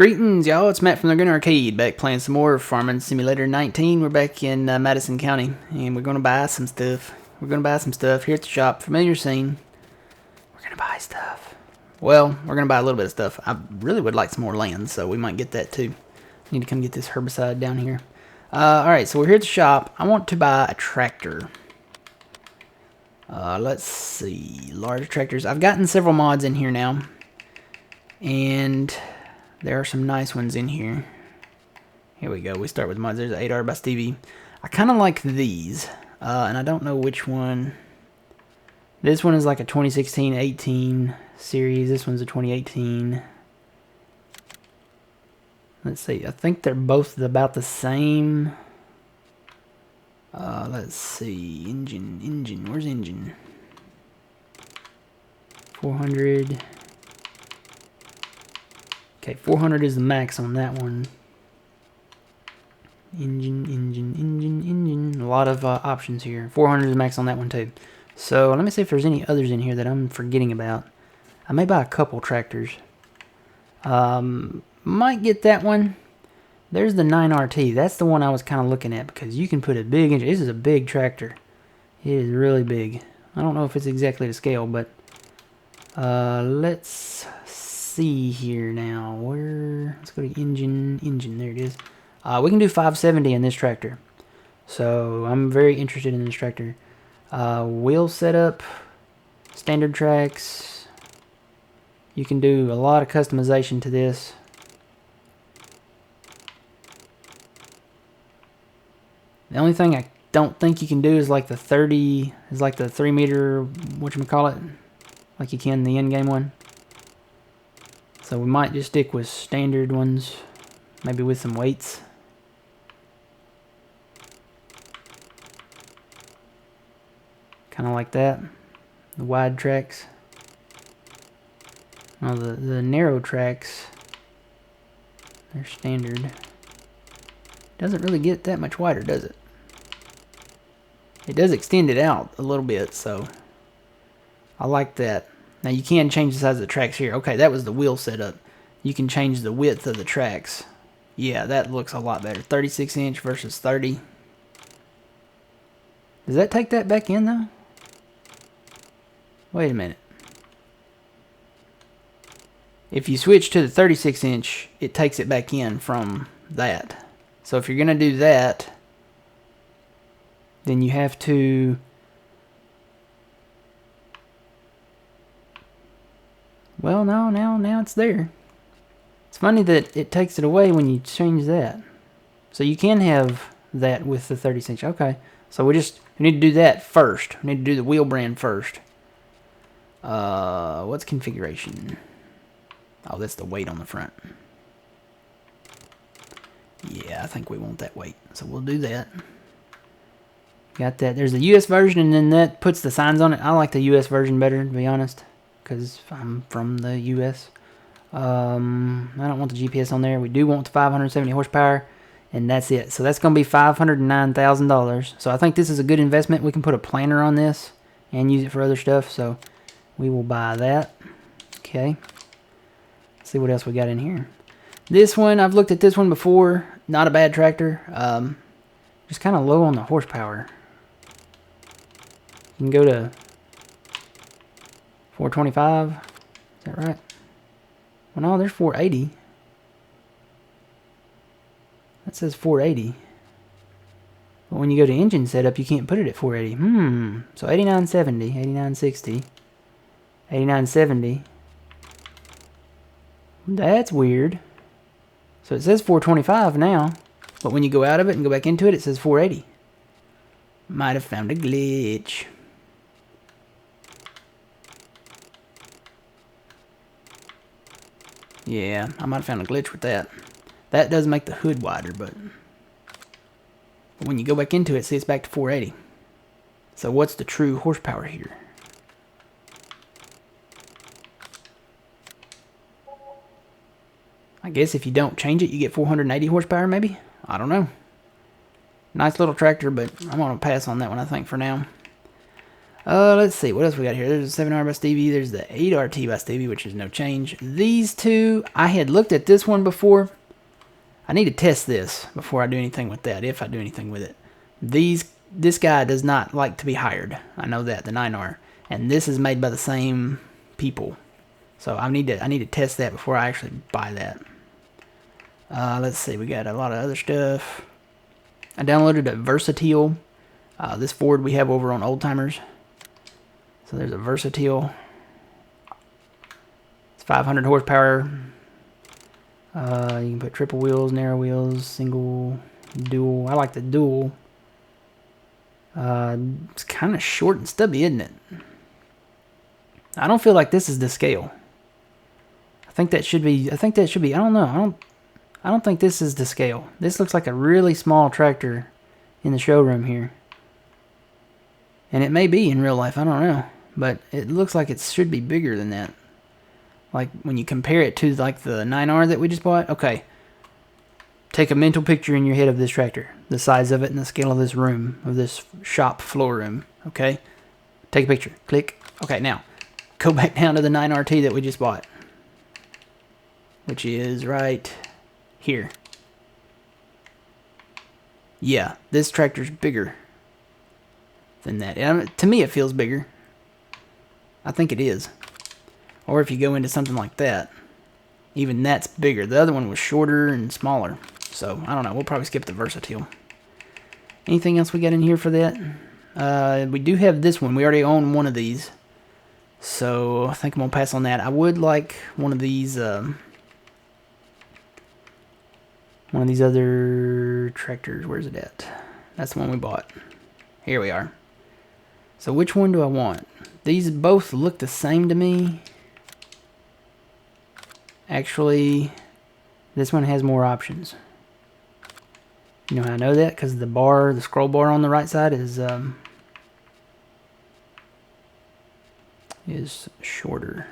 Greetings, y'all. It's Matt from the Gun Arcade, back playing some more Farming Simulator 19. We're back in Madison County, and we're going to buy some stuff. Here at the shop. Familiar scene. We're going to buy stuff. Well, we're going to buy a little bit of stuff. I really would like some more land, so we might get that too. I need to come get this herbicide down here. Alright, so we're here at the shop. I want to buy a tractor. Let's see. Large tractors. I've gotten several mods in here now. And there are some nice ones in here. Here we go. We start with mods. There's 8R by Stevie. I kind of like these. And I don't know which one. This one is like a 2016-18 series. This one's a 2018. Let's see. I think they're both about the same. Let's see. Engine. Where's engine? 400. Okay, 400 is the max on that one. Engine. A lot of options here. 400 is the max on that one too. So let me see if there's any others in here that I'm forgetting about. I may buy a couple tractors. Might get that one. There's the 9RT. That's the one I was kind of looking at because you can put a big engine. This is a big tractor. It is really big. I don't know if it's exactly to scale, but let's see here now. Let's go to engine. There it is. We can do 570 in this tractor. So I'm very interested in this tractor. Wheel setup, standard tracks. You can do a lot of customization to this. The only thing I don't think you can do is like the 3 meter, whatchamacallit, like you can in the in-game one. So we might just stick with standard ones, maybe with some weights. Kind of like that. The wide tracks. Now the narrow tracks, they're standard. Doesn't really get that much wider, does it? It does extend it out a little bit, so I like that. Now you can change the size of the tracks here. Okay, that was the wheel setup. You can change the width of the tracks. Yeah, that looks a lot better. 36 inch versus 30. Does that take that back in though? Wait a minute. If you switch to the 36 inch, it takes it back in from that. So if you're going to do that, then you have to well, now it's there. It's funny that it takes it away when you change that. So you can have that with the 36 inch. Okay. So we need to do that first. We need to do the wheel brand first. What's configuration? Oh, that's the weight on the front. Yeah, I think we want that weight. So we'll do that. Got that. There's the US version, and then that puts the signs on it. I like the US version better, to be honest, because I'm from the US. I don't want the GPS on there. We do want the 570 horsepower, and that's it. So that's going to be $509,000. So I think this is a good investment. We can put a planter on this and use it for other stuff. So we will buy that. Okay. Let's see what else we got in here. This one, I've looked at this one before. Not a bad tractor. Just kind of low on the horsepower. You can go to 425. Is that right? Well, no, there's 480. That says 480. But when you go to engine setup, you can't put it at 480. So 8970, 8960, 8970. That's weird. So it says 425 now, but when you go out of it and go back into it, it says 480. Might have found a glitch. Yeah, I might have found a glitch with that. That does make the hood wider, but when you go back into it, see, it's back to 480. So what's the true horsepower here? I guess if you don't change it, you get 480 horsepower, maybe? I don't know. Nice little tractor, but I'm going to pass on that one, I think, for now. Let's see, what else we got here? There's a 7R by Stevie, there's the 8RT by Stevie, which is no change. These two, I had looked at this one before. I need to test this before I do anything with that, if I do anything with it. This guy does not like to be hired. I know that, the 9R. And this is made by the same people. So I need to test that before I actually buy that. Let's see, we got a lot of other stuff. I downloaded a Versatile. This Ford we have over on Old Timers. So there's a Versatile. It's 500 horsepower. You can put triple wheels, narrow wheels, single, dual. I like the dual. It's kind of short and stubby, isn't it? I don't feel like this is the scale. I think that should be. I don't know. I don't think this is the scale. This looks like a really small tractor in the showroom here. And it may be in real life, I don't know. But it looks like it should be bigger than that. Like when you compare it to like the 9R that we just bought. Okay. Take a mental picture in your head of this tractor. The size of it and the scale of this room. Of this shop floor room. Okay. Take a picture. Click. Okay, now. Go back down to the 9RT that we just bought. Which is right here. Yeah, this tractor's bigger than that. And to me, it feels bigger. I think it is. Or if you go into something like that, even that's bigger. The other one was shorter and smaller. So, I don't know. We'll probably skip the Versatile. Anything else we got in here for that? We do have this one. We already own one of these. So, I think I'm going to pass on that. I would like one of these other tractors. Where's it at? That's the one we bought. Here we are. So which one do I want? These both look the same to me. Actually, this one has more options. You know how I know that? Because the scroll bar on the right side is shorter.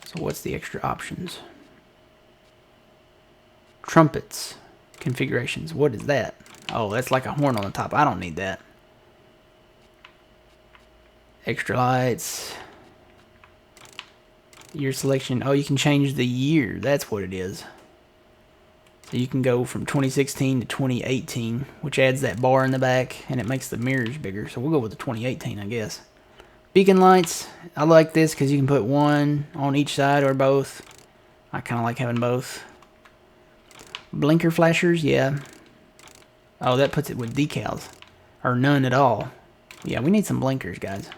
So what's the extra options? Trumpets configurations. What is that? Oh, that's like a horn on the top. I don't need that. Extra lights. Year selection. Oh, you can change the year. That's what it is. So you can go from 2016 to 2018, which adds that bar in the back, and it makes the mirrors bigger. So we'll go with the 2018, I guess. Beacon lights. I like this because you can put one on each side or both. I kind of like having both. Blinker flashers, yeah. Oh, that puts it with decals. Or none at all. Yeah, we need some blinkers, guys.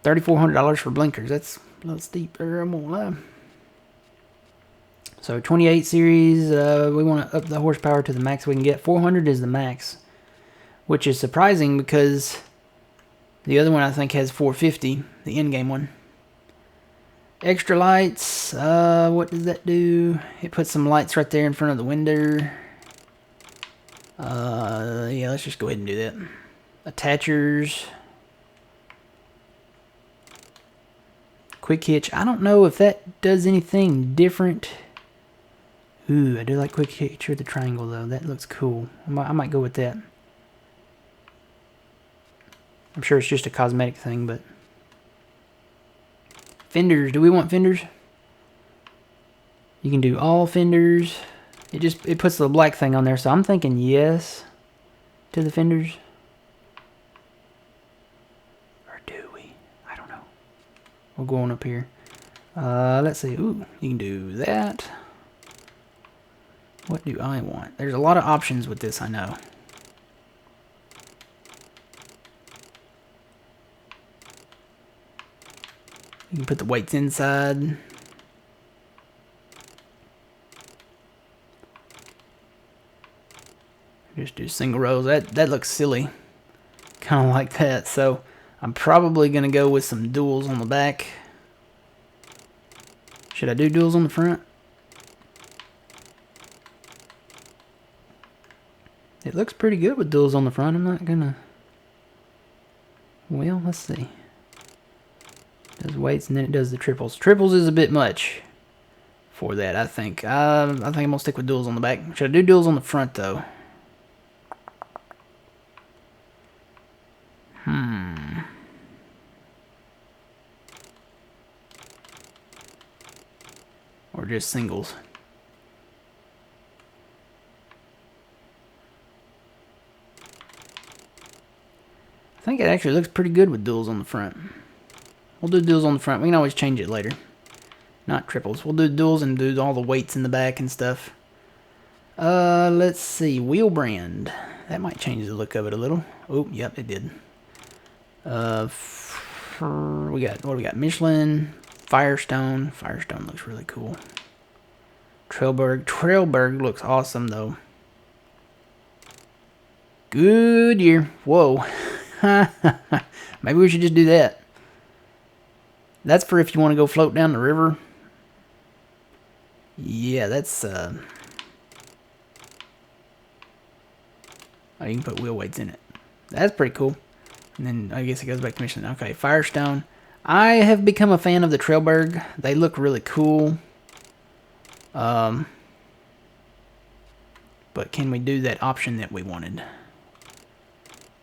$3,400 for blinkers. That's a little steep there, I'm gonna lie. So 28 series, we want to up the horsepower to the max we can get. 400 is the max. Which is surprising because the other one I think has 450. The in-game one. Extra lights, what does that do? It puts some lights right there in front of the window. Yeah, let's just go ahead and do that. Attachers. Quick hitch. I don't know if that does anything different. Ooh, I do like quick hitch with the triangle though. That looks cool. I might go with that. I'm sure it's just a cosmetic thing, but... Fenders. Do we want fenders? You can do all fenders. It puts the black thing on there, so I'm thinking yes to the fenders. Or do we? I don't know. We'll go on up here. Let's see. Ooh, you can do that. What do I want? There's a lot of options with this, I know. You can put the weights inside. Just do single rows. That looks silly. Kind of like that. So I'm probably going to go with some duals on the back. Should I do duals on the front? It looks pretty good with duals on the front. I'm not going to... Well, let's see. Does weights and then it does the triples. Triples is a bit much for that, I think. I think I'm going to stick with duals on the back. Should I do duals on the front, though? or just singles. I think it actually looks pretty good with duals on the front. We'll do duals on the front. We can always change it later. Not triples. We'll do duals and do all the weights in the back and stuff. Let's see. Wheel brand. That might change the look of it a little. Oh, yep, it did. We got, what do we got? Michelin, Firestone. Firestone looks really cool. Trailberg. Trailberg looks awesome, though. Goodyear. Whoa. Maybe we should just do that. That's for if you want to go float down the river. Yeah, that's... Oh, you can put wheel weights in it. That's pretty cool. And then I guess it goes back to Michelin. Okay, Firestone. I have become a fan of the Trailberg. They look really cool. But can we do that option that we wanted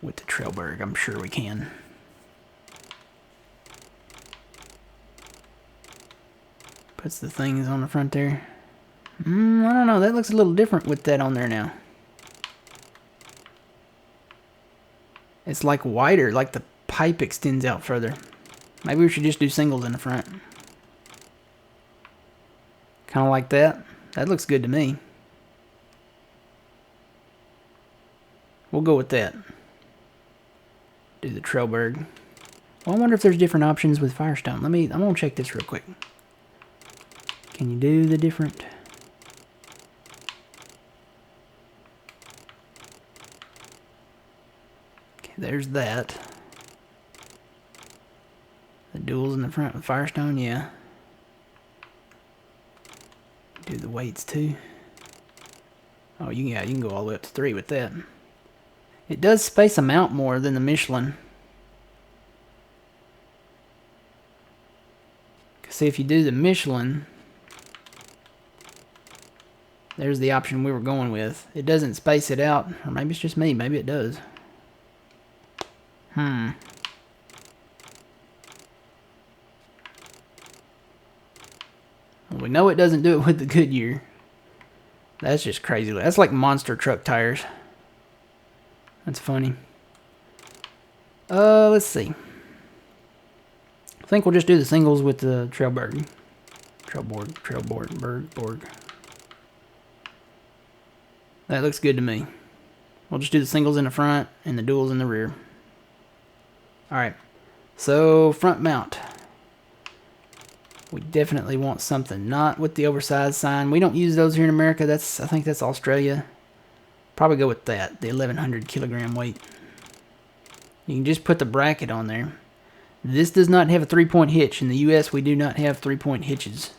with the Trailberg? I'm sure we can. Puts the things on the front there. I don't know. That looks a little different with that on there now. It's like wider, like the pipe extends out further. Maybe we should just do singles in the front. Kind of like that. That looks good to me. We'll go with that. Do the Trailberg. Well, I wonder if there's different options with Firestone. I'm gonna check this real quick. Can you do the different? Okay, there's that. The duals in the front with Firestone, yeah. Do the weights too. Oh, you can go all the way up to 3 with that. It does space them out more than the Michelin. See, if you do the Michelin, there's the option we were going with. It doesn't space it out, or maybe it's just me. Maybe it does. Well, we know it doesn't do it with the Goodyear. That's just crazy. That's like monster truck tires. That's funny. Let's see. I think we'll just do the singles with the Trailberg. Trailborg. That looks good to me. We'll just do the singles in the front and the duals in the rear. Alright. So, front mount. We definitely want something not with the oversized sign. We don't use those here in America. I think that's Australia. Probably go with that, the 1100 kilogram weight. You can just put the bracket on there. This does not have a 3-point hitch. In the US, we do not have 3-point hitches.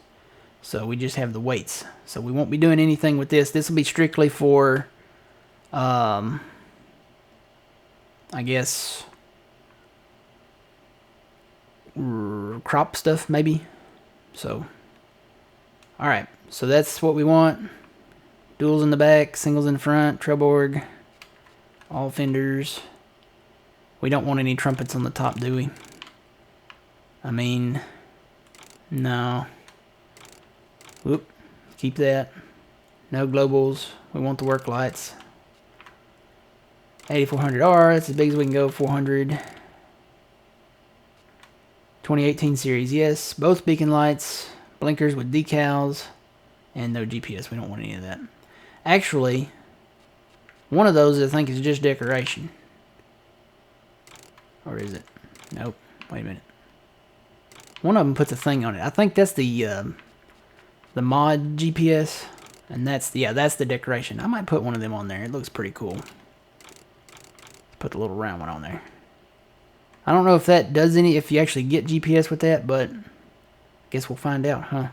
So we just have the weights. So we won't be doing anything with this. This will be strictly for, I guess, crop stuff maybe. So, alright. So that's what we want. Duals in the back, singles in the front, Trailborg, all fenders. We don't want any trumpets on the top, do we? I mean, no. Whoop, keep that. No globals. We want the work lights. 8400R, that's as big as we can go, 400. 2018 series, yes. Both beacon lights, blinkers with decals, and no GPS. We don't want any of that. Actually, one of those I think is just decoration. Or is it? Nope. Wait a minute. One of them puts a thing on it. I think that's the mod GPS, and that's the decoration. I might put one of them on there. It looks pretty cool. Put the little round one on there. I don't know if that does any, if you actually get GPS with that, but I guess we'll find out, huh?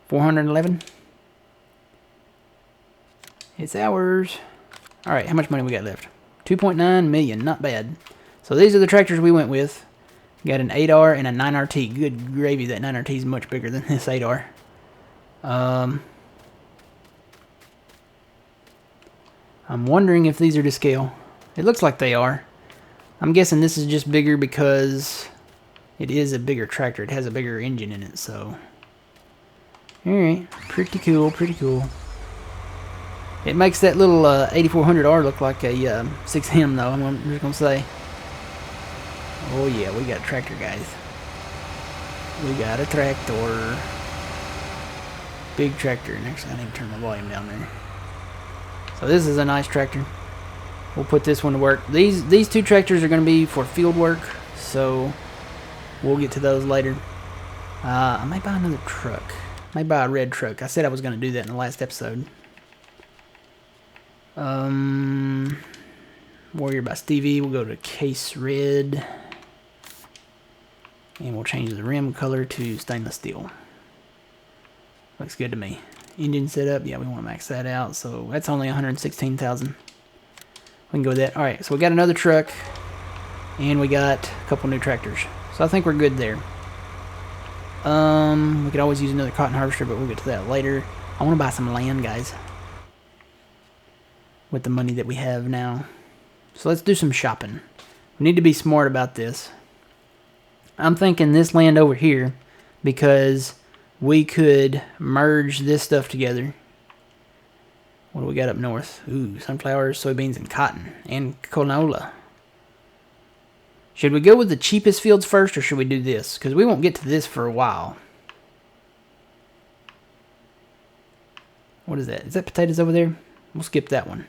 411. It's ours. All right, how much money we got left? 2.9 million, not bad. So these are the tractors we went with. Got an 8R and a 9RT. Good gravy, that 9RT is much bigger than this 8R. I'm wondering if these are to scale. It looks like they are. I'm guessing this is just bigger because it is a bigger tractor. It has a bigger engine in it, so Alright, pretty cool, pretty cool. It makes that little 8400R look like a 6M though, I'm just going to say. Oh yeah, we got a tractor, guys. We got a tractor. Big tractor, and actually I need to turn my volume down there. So this is a nice tractor. We'll put this one to work. These two tractors are going to be for field work, so we'll get to those later. I might buy another truck. I might buy a red truck. I said I was going to do that in the last episode. Warrior by Stevie. We'll go to Case Red. And we'll change the rim color to stainless steel. Looks good to me. Engine setup. Yeah, we want to max that out. So that's only 116,000. We can go with that. Alright, so we got another truck. And we got a couple new tractors. So I think we're good there. We could always use another cotton harvester, but we'll get to that later. I want to buy some land, guys. With the money that we have now. So let's do some shopping. We need to be smart about this. I'm thinking this land over here because we could merge this stuff together. What do we got up north? Ooh, sunflowers, soybeans, and cotton. And canola. Should we go with the cheapest fields first, or should we do this? Because we won't get to this for a while. What is that? Is that potatoes over there? We'll skip that one.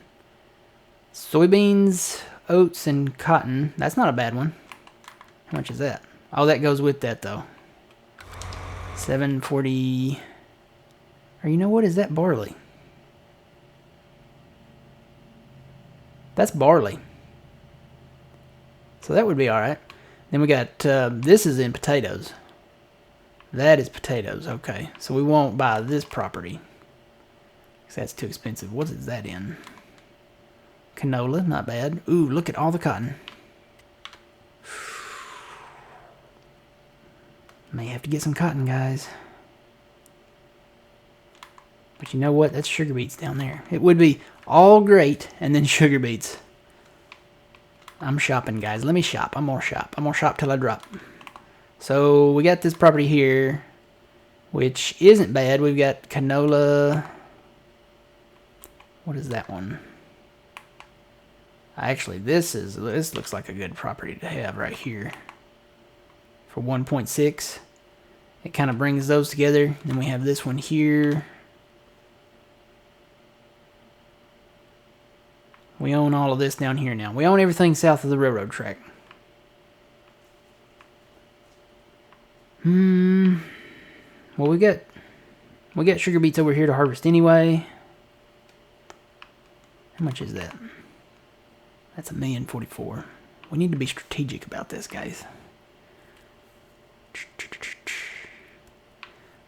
Soybeans, oats, and cotton. That's not a bad one. How much is that? Oh, that goes with that, though. 740. Or you know what? Is that barley? That's barley. So that would be alright. Then we got, this is in potatoes. That is potatoes, okay. So we won't buy this property. Because that's too expensive. What is that in? Canola, not bad. Ooh, look at all the cotton. May have to get some cotton, guys. But you know what? That's sugar beets down there. It would be all great and then sugar beets. I'm shopping, guys. Let me shop. I'm gonna shop. I'm gonna shop till I drop. So we got this property here, which isn't bad. We've got canola. What is that one? Actually, this looks like a good property to have right here. For 1.6. It kind of brings those together. Then we have this one here. We own all of this down here now. We own everything south of the railroad track. Well, we got sugar beets over here to harvest anyway. How much is that? That's $1,044,000. We need to be strategic about this, guys.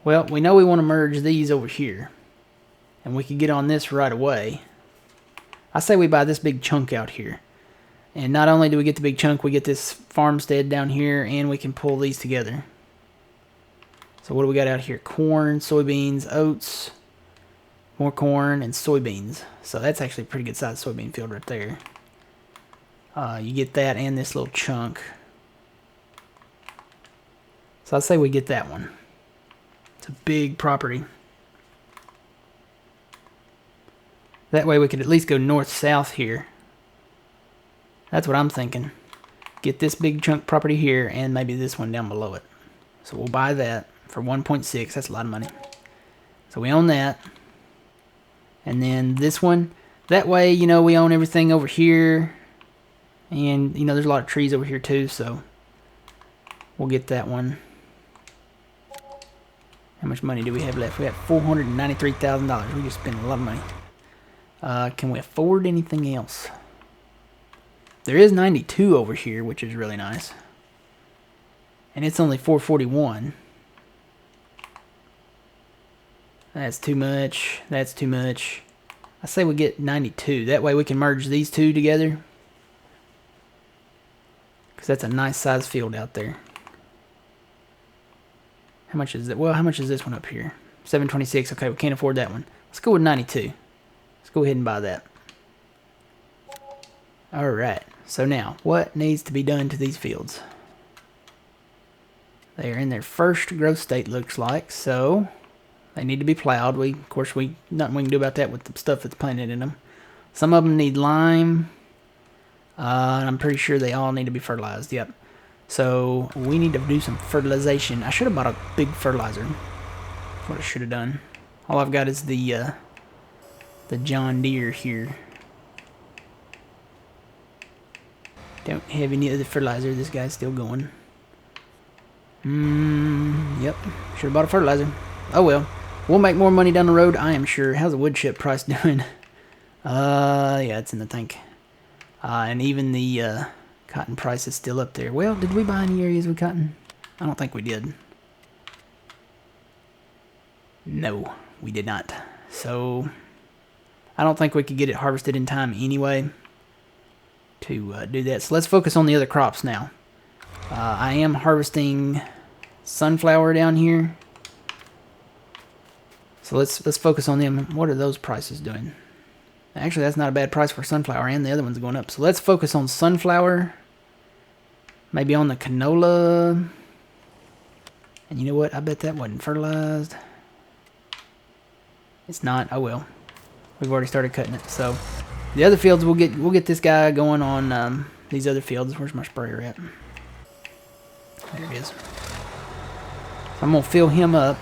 Well, we know we want to merge these over here. And we could get on this right away. I say we buy this big chunk out here. And not only do we get the big chunk, we get this farmstead down here, and we can pull these together. So what do we got out here? Corn, soybeans, oats, more corn, and soybeans. So that's actually a pretty good sized soybean field right there. You get that and this little chunk. So I'd say we get that one. It's a big property. That way we could at least go north-south here. That's what I'm thinking. Get this big chunk property here and maybe this one down below it. So we'll buy that for 1.6. That's a lot of money. So we own that. And then this one. That way, you know, we own everything over here. And, you know, there's a lot of trees over here too, so we'll get that one. How much money do we have left? We have $493,000. We just spent a lot of money. Can we afford anything else? There is 92 over here, which is really nice. And it's only 441. That's too much. That's too much. I say we get 92. That way we can merge these two together. Because that's a nice size field out there. How much is it? Well, how much is this one up here? 726. Okay, we can't afford that one. Let's go with 92. Let's go ahead and buy that. Alright, so now, what needs to be done to these fields? They are in their first growth state, looks like, so They need to be plowed. Of course, nothing we can do about that with the stuff that's planted in them. Some of them need lime. And I'm pretty sure they all need to be fertilized. Yep. So we need to do some fertilization. I should have bought a big fertilizer. That's what I should have done. All I've got is the John Deere here. Don't have any other fertilizer. This guy's still going. Yep. Should have bought a fertilizer. Oh well. We'll make more money down the road, I am sure. How's the wood chip price doing? Yeah, it's in the tank. And even the cotton price is still up there. Well, did we buy any areas with cotton? I don't think we did. No, we did not. So, I don't think we could get it harvested in time anyway to do that. So let's focus on the other crops now. I am harvesting sunflower down here. So let's focus on them. What are those prices doing? Actually, that's not a bad price for sunflower, and the other one's going up. So let's focus on sunflower. Maybe on the canola. And you know what? I bet that wasn't fertilized. It's not. Oh well. We've already started cutting it. So the other fields, we'll get this guy going on these other fields. Where's my sprayer at? There it is. So I'm gonna fill him up.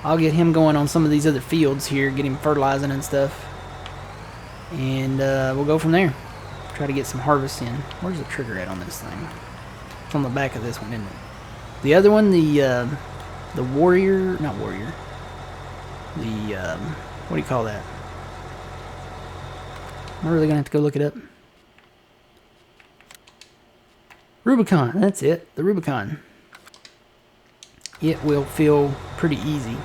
I'll get him going on some of these other fields here, get him fertilizing and stuff. And we'll go from there. Try to get some harvests in. Where's the trigger at on this thing? It's on the back of this one, isn't it? The other one, the warrior, not warrior. The, what do you call that? Am I really going to have to go look it up? Rubicon, that's it. The Rubicon. It will feel pretty easy.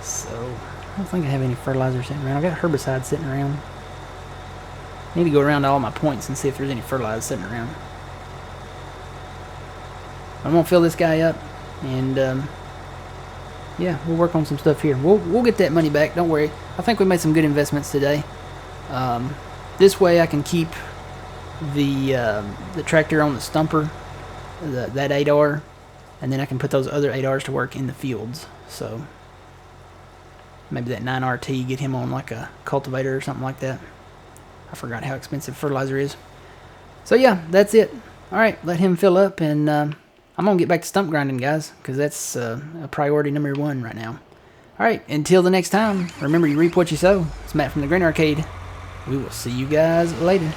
So, I don't think I have any fertilizer sitting around. I've got herbicide sitting around. I need to go around to all my points and see if there's any fertilizer sitting around. I'm going to fill this guy up. And, yeah, we'll work on some stuff here. We'll get that money back. Don't worry. I think we made some good investments today. This way I can keep the tractor on the stumper, that 8R. And then I can put those other 8Rs to work in the fields. So maybe that 9RT, get him on like a cultivator or something like that. I forgot how expensive fertilizer is. So yeah, that's it. Alright, let him fill up, and I'm going to get back to stump grinding, guys, because that's a priority number 1 right now. Alright, until the next time, remember you reap what you sow. It's Matt from the Green Arcade. We will see you guys later.